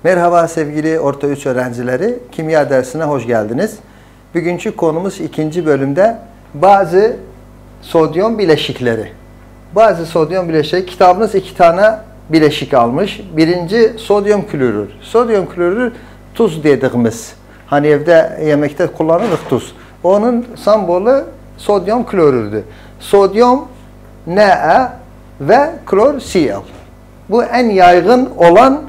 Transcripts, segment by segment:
Merhaba sevgili Orta 3 öğrencileri, kimya dersine hoş geldiniz. Bugünkü konumuz ikinci bölümde bazı sodyum bileşikleri. Bazı sodyum bileşikleri, kitabınız 2 tane bileşik almış. Birinci sodyum klorür. Sodyum klorür tuz dediğimiz, hani evde yemekte kullanırız tuz. Onun sembolü sodyum klorürdü. Sodyum Ne ve klor Cl. Bu en yaygın olan,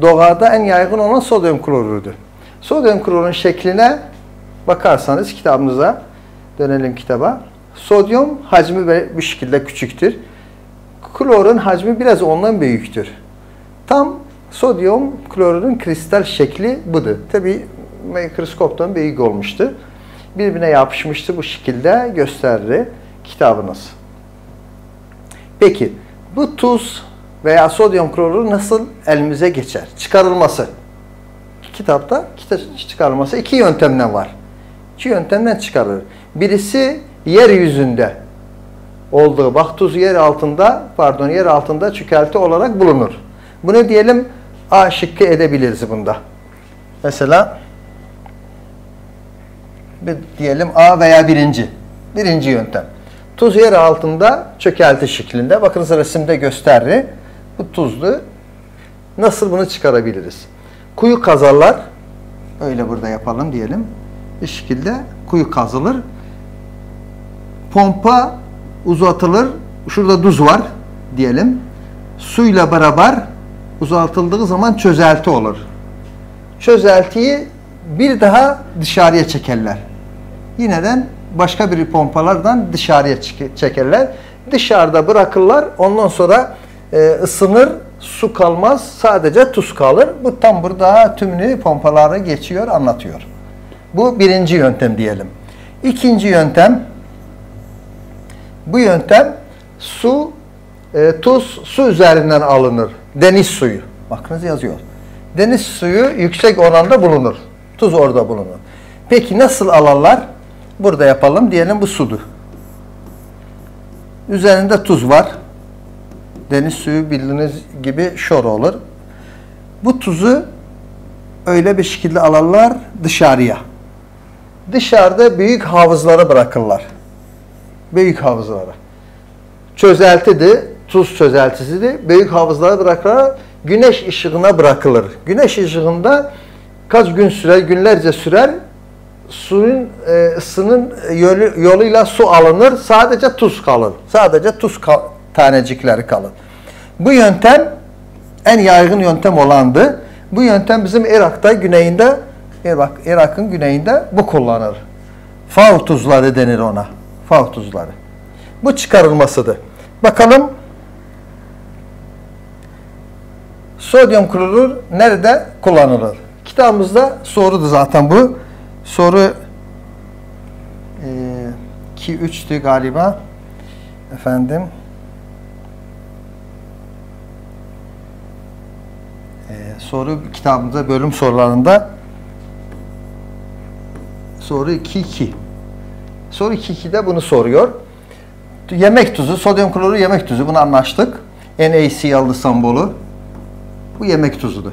doğada en yaygın olan sodyum klorürdü. Sodyum klorun şekline bakarsanız kitabımıza, dönelim kitaba. Sodyum hacmi bu şekilde küçüktür. Klorun hacmi biraz ondan büyüktür. Tam sodyum klorürün kristal şekli budur. Tabi mikroskoptan büyük olmuştu. Birbirine yapışmıştı, bu şekilde gösterir kitabınız. Peki bu tuz veya sodyum klorür nasıl elimize geçer? Çıkarılması. Kitapta çıkarılması 2 yöntemden var. 2 yöntemden çıkarılır. Birisi yeryüzünde olduğu, bak tuz yer altında çökelti olarak bulunur. Bunu diyelim A şıkkı edebiliriz bunda. Mesela diyelim A veya birinci yöntem. Tuz yer altında çökelti şeklinde. Bakınız resimde gösterir. Bu tuzlu. Nasıl bunu çıkarabiliriz? Kuyu kazarlar. Öyle burada yapalım diyelim. Bir şekilde kuyu kazılır. Pompa uzatılır. Şurada tuz var diyelim. Suyla beraber uzatıldığı zaman çözelti olur. Çözeltiyi bir daha dışarıya çekerler. Yineden başka bir pompalardan dışarıya çekerler. Dışarıda bırakırlar. Ondan sonra ısınır. Su kalmaz. Sadece tuz kalır. Bu tam burada tümünü pompalara geçiyor, anlatıyor. Bu birinci yöntem diyelim. İkinci yöntem. Bu yöntem tuz su üzerinden alınır. Deniz suyu. Bakınız yazıyor. Deniz suyu yüksek oranda bulunur. Tuz orada bulunur. Peki nasıl alırlar? Burada yapalım. Diyelim bu sudur. Üzerinde tuz var. Deniz suyu bildiğiniz gibi şor olur. Bu tuzu öyle bir şekilde alırlar dışarıya. Dışarıda büyük havuzlara bırakırlar. Büyük havuzlara. Çözeltidir. Tuz çözeltisidir. Büyük havuzlara bırakırlar. Güneş ışığına bırakılır. Güneş ışığında kaç gün sürer, günlerce sürer. Suyun ısının yoluyla su alınır. Sadece tuz kalır. Sadece tuz tanecikleri kalır. Bu yöntem en yaygın yöntem olandı. Bu yöntem bizim Irak'ta güneyinde, Irak'ın güneyinde bu kullanılır. Fav tuzları denir ona. Fav tuzları. Bu çıkarılmasıdır. Bakalım sodyum klorür nerede kullanılır? Kitabımızda sorudu zaten bu. Soru 2-3'tü galiba. Efendim. Soru kitabımızda bölüm sorularında soru 2-2. Soru 2-2'de bunu soruyor. Yemek tuzu, sodyum klorür yemek tuzu. Bunu anlaştık. NaCl'lı sembolü. Bu yemek tuzudur.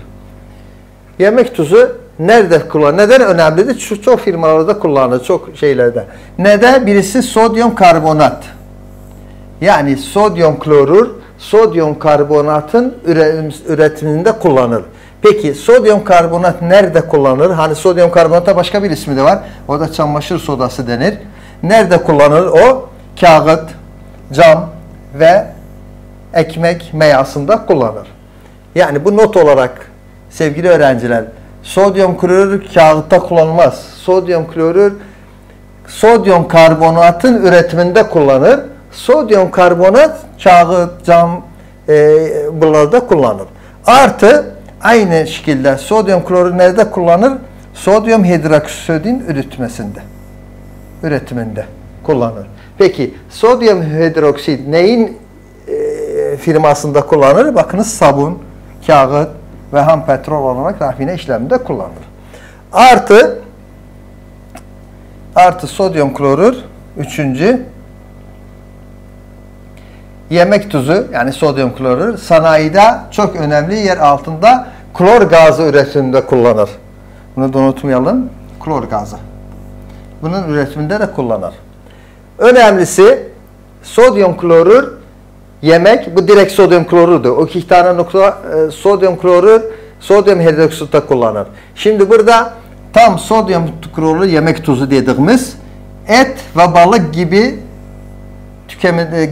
Yemek tuzu nerede kullanılır? Neden önemlidir? Çok firmalarda kullanılır, çok şeylerde. Neden? Birisi sodyum karbonat. Yani sodyum klorür, sodyum karbonatın üretiminde kullanılır. Peki sodyum karbonat nerede kullanılır? Hani sodyum karbonata başka bir ismi de var. O da çamaşır sodası denir. Nerede kullanılır? O kağıt, cam ve ekmek meyasında kullanılır. Yani bu not olarak sevgili öğrenciler, sodyum klorür kağıtta kullanılmaz. Sodyum klorür sodyum karbonatın üretiminde kullanılır. Sodyum karbonat kağıt, cam buralarda kullanılır. Artı aynı şekilde sodyum klorür nerede kullanılır? Sodyum hidroksitin üretiminde kullanılır. Peki sodyum hidroksit neyin firmasında kullanılır? Bakınız sabun, kağıt ve ham petrol olarak rafine işleminde kullanılır. Artı sodyum klorür, üçüncü yemek tuzu, yani sodyum klorür sanayide çok önemli yer altında klor gazı üretiminde kullanır. Bunu da unutmayalım. Klor gazı. Bunun üretiminde de kullanır. Önemlisi sodyum klorür yemek, bu direkt sodyum klorürdür. O iki tane nokta sodyum klorür, sodyum hidroksitte kullanır. Şimdi burada tam sodyum klorür yemek tuzu dediğimiz et ve balık gibi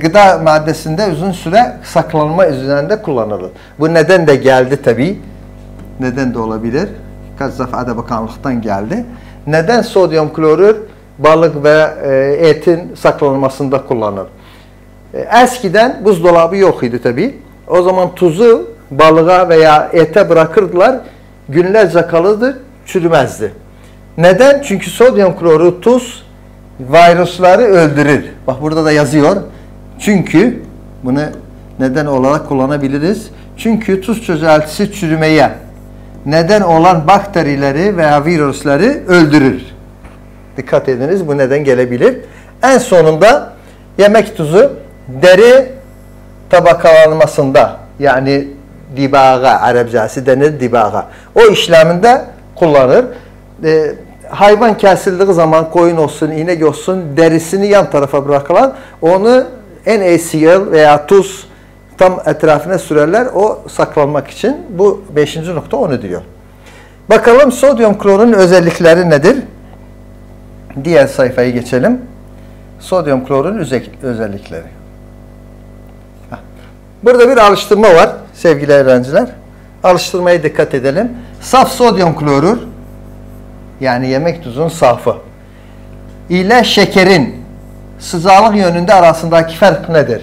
gıda maddesinde uzun süre saklanma üzerinde kullanılır. Bu neden de geldi tabii. Neden de olabilir. Gazete Bakanlık'tan geldi. Neden sodyum klorür balık ve etin saklanmasında kullanılır? Eskiden buzdolabı yok idi tabii. O zaman tuzu balığa veya ete bırakırdılar. Günlerce kalırdı, çürümezdi. Neden? Çünkü sodyum klorür tuz virüsleri öldürür. Bak burada da yazıyor. Çünkü bunu neden olarak kullanabiliriz. Çünkü tuz çözeltisi çürümeye neden olan bakterileri veya virüsleri öldürür. Dikkat ediniz, bu neden gelebilir. En sonunda yemek tuzu deri tabakalanmasında, yani dibağa, Arapçası denir dibağa. O işleminde kullanır. Hayvan kesildiği zaman koyun olsun, inek olsun derisini yan tarafa bırakılan onu NaCl veya tuz tam etrafına sürerler o saklanmak için. Bu 5. nokta onu diyor. Bakalım sodyum klorun özellikleri nedir? Diğer sayfaya geçelim. Sodyum klorun özellikleri. Burada bir alıştırma var sevgili öğrenciler. Alıştırmaya dikkat edelim. Saf sodyum klorür, yani yemek tuzunun safı ile şekerin sıcaklık yönünde arasındaki fark nedir?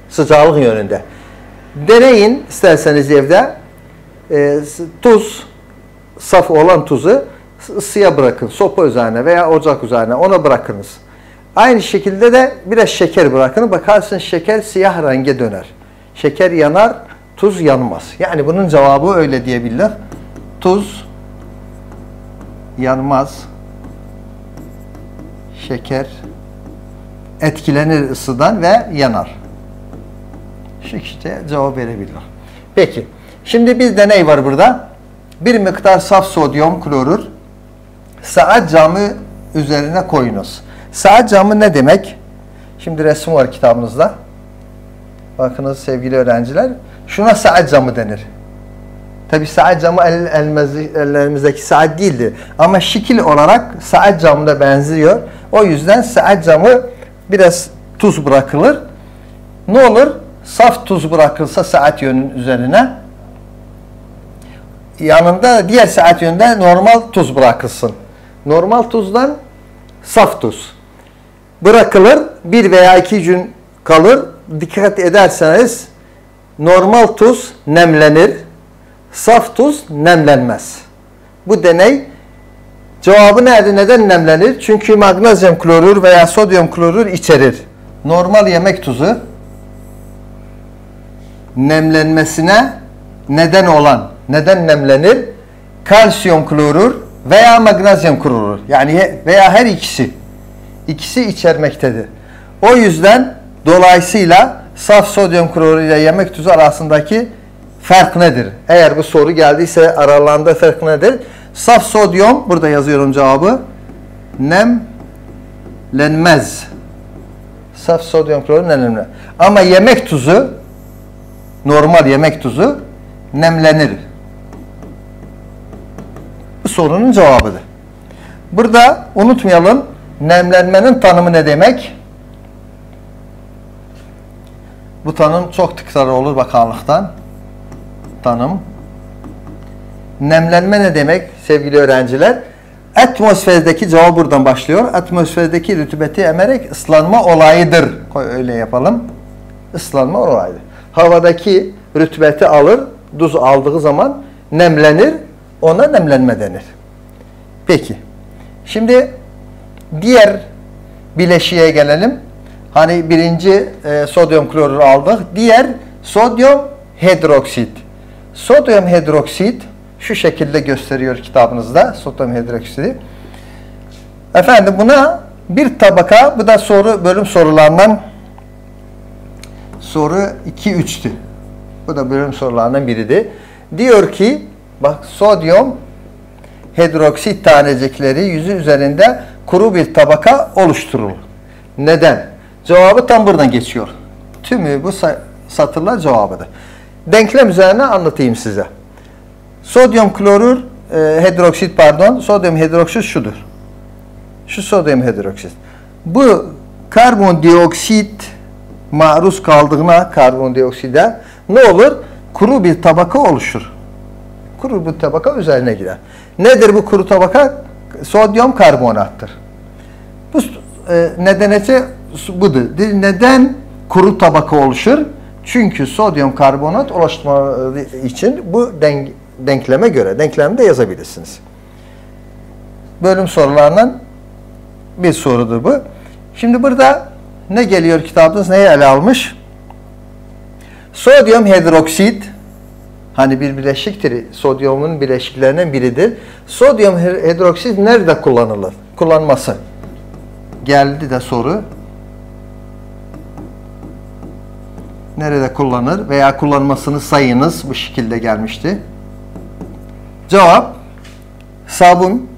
Sıcaklık yönünde. Deneyin isterseniz evde tuz, saf olan tuzu ısıya bırakın. Sopa üzerine veya ocak üzerine ona bırakınız. Aynı şekilde de biraz şeker bırakın. Bakarsın şeker siyah renge döner. Şeker yanar, tuz yanmaz. Yani bunun cevabı öyle diyebilirler. Tuz yanmaz, şeker etkilenir ısıdan ve yanar. Şu işte cevap verebilirler. Peki, şimdi bir deney var burada. Bir miktar saf sodyum klorür saat camı üzerine koyunuz. Saat camı ne demek? Şimdi resim var kitabınızda. Bakınız sevgili öğrenciler. Şuna saat camı denir. Tabi saat camı ellerimizdeki saat değildi. Ama şekil olarak saat camına benziyor. O yüzden saat camı biraz tuz bırakılır. Ne olur? Saf tuz bırakılsa saat yönünün üzerine, yanında diğer saat yönünde normal tuz bırakılsın. Normal tuzdan saf tuz bırakılır. 1 veya 2 gün kalır. Dikkat ederseniz normal tuz nemlenir. Saf tuz nemlenmez. Bu deney cevabı nerede? Neden nemlenir? Çünkü magnezyum klorür veya sodyum klorür içerir. Normal yemek tuzu nemlenmesine neden nemlenir? Kalsiyum klorür veya magnezyum klorür. Yani veya her ikisi. İkisi içermektedir. O yüzden dolayısıyla saf sodyum klorür ile yemek tuzu arasındaki fark nedir? Eğer bu soru geldiyse aralarında fark nedir? Saf sodyum, burada yazıyorum cevabı, nemlenmez. Saf sodyum klorür nemlenmez. Ama yemek tuzu, normal yemek tuzu nemlenir. Bu sorunun cevabıdır. Burada unutmayalım, nemlenmenin tanımı ne demek? Bu tanım çok tekrar olur bakanlıktan. Tanım. Nemlenme ne demek sevgili öğrenciler? Atmosferdeki cevap buradan başlıyor. Atmosferdeki rütubeti emerek ıslanma olayıdır. Öyle yapalım. Islanma olayıdır. Havadaki rütubeti alır, tuz aldığı zaman nemlenir. Ona nemlenme denir. Peki. Şimdi diğer bileşiğe gelelim. Hani birinci sodyum klorür aldık. Diğer sodyum hidroksit. Sodyum hidroksit şu şekilde gösteriyor kitabınızda. Sodyum hidroksidi. Efendim buna bir tabaka, bu da bölüm sorularından soru 2-3'tü. Bu da bölüm sorularından biridir. Diyor ki Bak, sodyum hidroksit tanecikleri yüzü üzerinde kuru bir tabaka oluşturur. Neden? Cevabı tam buradan geçiyor. Tümü bu satırlar cevabıdır. Denklem üzerine anlatayım size. Sodyum klorür hidroksit pardon, sodyum hidroksit şudur. Şu sodyum hidroksit. Bu karbondioksit maruz kaldığına karbondiokside ne olur? Kuru bir tabaka oluşur. Kuru bir tabaka üzerine gider. Nedir bu kuru tabaka? Sodyum karbonattır. Bu nedeneti budur. Neden kuru tabaka oluşur? Çünkü sodyum karbonat oluşturması için bu denkleme göre, denklemi de yazabilirsiniz. Bölüm sorularından bir sorudur bu. Şimdi burada ne geliyor kitabınız, neyi ele almış? Sodyum hidroksit, hani bir bileşiktir, sodyumun bileşiklerinden biridir. Sodyum hidroksit nerede kullanılır? Kullanması. Geldi de soru. Nerede kullanır veya kullanmasını sayınız, bu şekilde gelmişti. Cevap, sabun,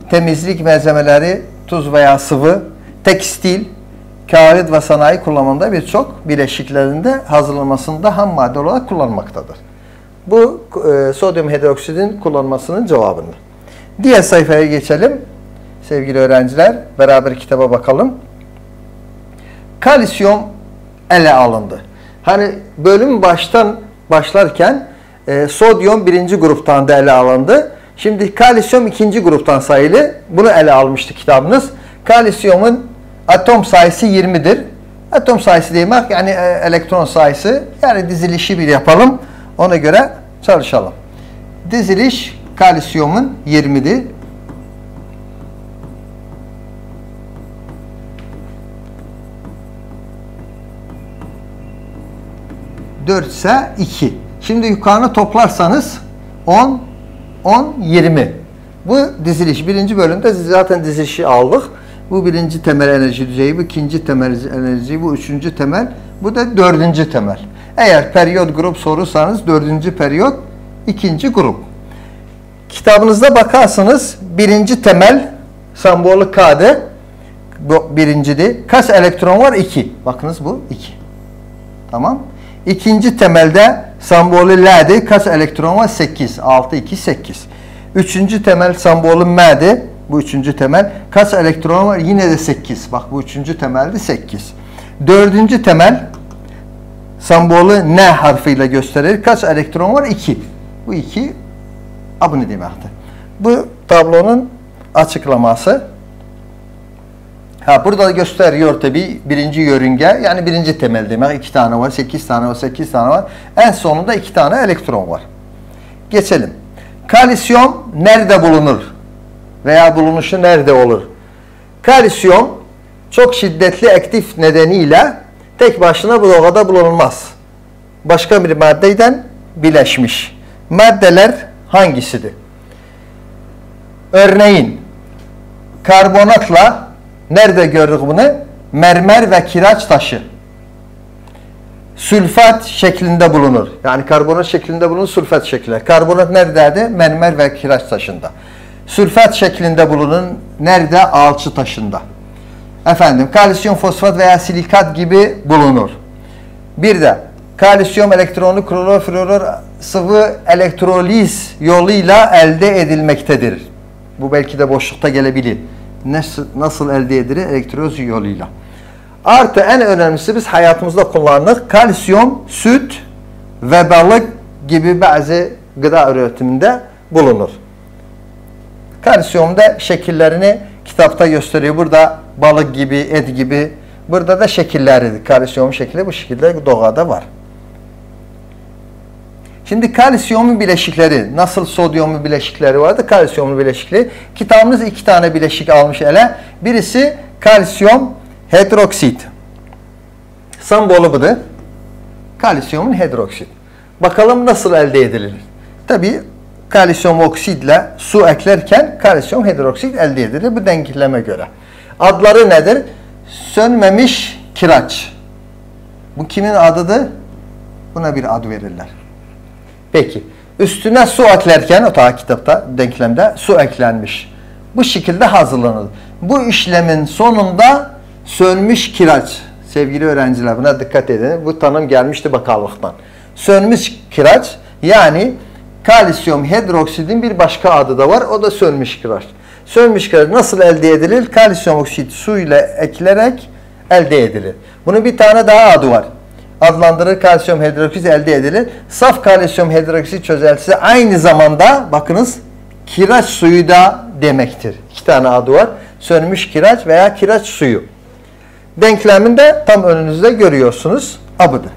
temizlik malzemeleri, tuz veya sıvı, tekstil, kağıt ve sanayi kullanımında birçok bileşiklerinde hazırlanmasında ham madde olarak kullanmaktadır. Bu sodyum hidroksidin kullanmasının cevabını. Diğer sayfaya geçelim. Sevgili öğrenciler, beraber kitaba bakalım. Kalsiyum ele alındı. Hani bölüm başlarken sodyum birinci gruptan da ele alındı. Şimdi kalsiyum ikinci gruptan sayılı. Bunu ele almıştı kitabınız. Kalsiyumun atom sayısı 20'dir. Atom sayısı demek yani elektron sayısı. Yani dizilişi bir yapalım. Ona göre çalışalım. Diziliş kalsiyumun 20'dir. ise 2. Şimdi yukarını toplarsanız 10, 10, 20. Bu diziliş. Birinci bölümde zaten dizilişi aldık. Bu birinci temel enerji düzeyi, bu ikinci temel enerji, bu üçüncü temel, bu da dördüncü temel. Eğer periyot grup sorursanız dördüncü periyot, ikinci grup. Kitabınızda bakarsanız birinci temel sembolü K'de, bu birincidi. Kaç elektron var? 2. Bakınız bu 2. Tamam. İkinci temelde sembolü L'di. Kaç elektron var? 8. 6, 2, 8. Üçüncü temel sembolü M'di. Bu üçüncü temel. Kaç elektron var? Yine de 8. Bak bu üçüncü temeldi 8. Dördüncü temel sembolü N harfiyle gösterir. Kaç elektron var? 2. Bu 2 abone demektir. Bu tablonun açıklaması. Burada gösteriyor tabi birinci yörünge, yani birinci temel demek. 2 tane var, 8 tane var, 8 tane var. En sonunda 2 tane elektron var. Geçelim. Kalsiyum nerede bulunur? Veya bulunuşu nerede olur? Kalsiyum çok şiddetli aktif nedeniyle tek başına bu doğada bulunmaz. Başka bir maddeden bileşmiş. Maddeler hangisidir? Örneğin karbonatla nerede gördük bunu? Mermer ve kireç taşı. Sülfat şeklinde bulunur. Yani karbonat şeklinde bulunur, sülfat şeklinde. Karbonat neredeydi? Mermer ve kireç taşında. Sülfat şeklinde bulunur. Nerede? Alçı taşında. Efendim, kalsiyum fosfat veya silikat gibi bulunur. Bir de kalsiyum elektronlu kloroflorür sıvı elektroliz yoluyla elde edilmektedir. Bu belki de boşlukta gelebilir. Nasıl elde edilir? Elektroliz yoluyla. Artı en önemlisi biz hayatımızda kullandık. Kalsiyum, süt ve balık gibi bazı gıda üretiminde bulunur. Kalsiyum da şekillerini kitapta gösteriyor. Burada balık gibi, et gibi. Burada da şekilleridir. Kalsiyum şekli bu şekilde doğada var. Şimdi kalsiyumun bileşikleri, nasıl sodyumun bileşikleri vardı? Kalsiyumun bileşikleri. Kitabımız 2 tane bileşik almış ele. Birisi kalsiyum hidroksit. Sembolü budur. Kalsiyumun hidroksit. Bakalım nasıl elde edilir? Tabii kalsiyum oksitle su eklerken kalsiyum hidroksit elde edilir bu denkleme göre. Adları nedir? Sönmemiş kireç. Bu kimin adıdır? Buna bir ad verirler. Peki. Üstüne su eklerken o ta kitapta, denklemde su eklenmiş. Bu şekilde hazırlanır. Bu işlemin sonunda sönmüş kireç. Sevgili öğrenciler buna dikkat edin. Bu tanım gelmişti bakanlıktan. Sönmüş kireç yani kalsiyum hidroksidin bir başka adı da var. O da sönmüş kireç. Sönmüş kireç nasıl elde edilir? Kalsiyum oksit su ile ekilerek elde edilir. Bunun bir tane daha adı var. Adlandırılır kalsiyum hidroksit elde edilir. Saf kalsiyum hidroksit çözeltisi aynı zamanda bakınız kireç suyu da demektir. İki tane adı var. Sönmüş kireç veya kireç suyu. Denkleminde tam önünüzde görüyorsunuz. Abudur.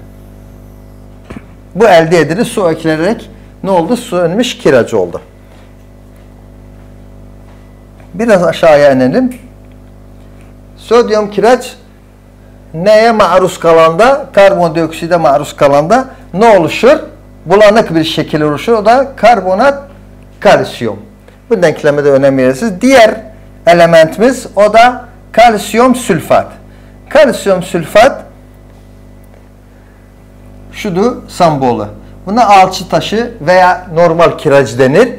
Bu elde edilir. Su eklenerek ne oldu? Sönmüş kireç oldu. Biraz aşağıya inelim. Sodyum kireç neye maruz kalanda? Karbondiokside maruz kalanda ne oluşur? Bulanık bir şekil oluşur. O da karbonat kalsiyum. Bu denkleme de önem verirsiniz. Diğer elementimiz o da kalsiyum sülfat. Kalsiyum sülfat şudur sembolü. Buna alçı taşı veya normal kireç denir.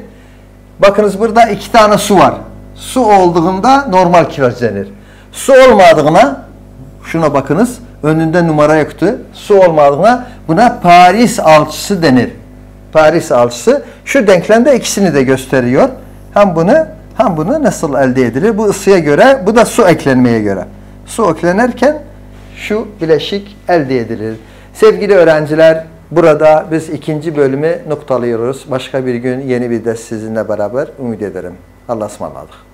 Bakınız burada iki tane su var. Su olduğunda normal kireç denir. Su olmadığına şuna bakınız. Önünde numara yoktu. Su olmadığına buna Paris alçısı denir. Paris alçısı. Şu denklemde ikisini de gösteriyor. Hem bunu nasıl elde edilir? Bu ısıya göre, bu da su eklenmeye göre. Su eklenirken şu bileşik elde edilir. Sevgili öğrenciler, burada biz ikinci bölümü noktalıyoruz. Başka bir gün yeni bir ders sizinle beraber ümit ederim. Allah'a ısmarladık.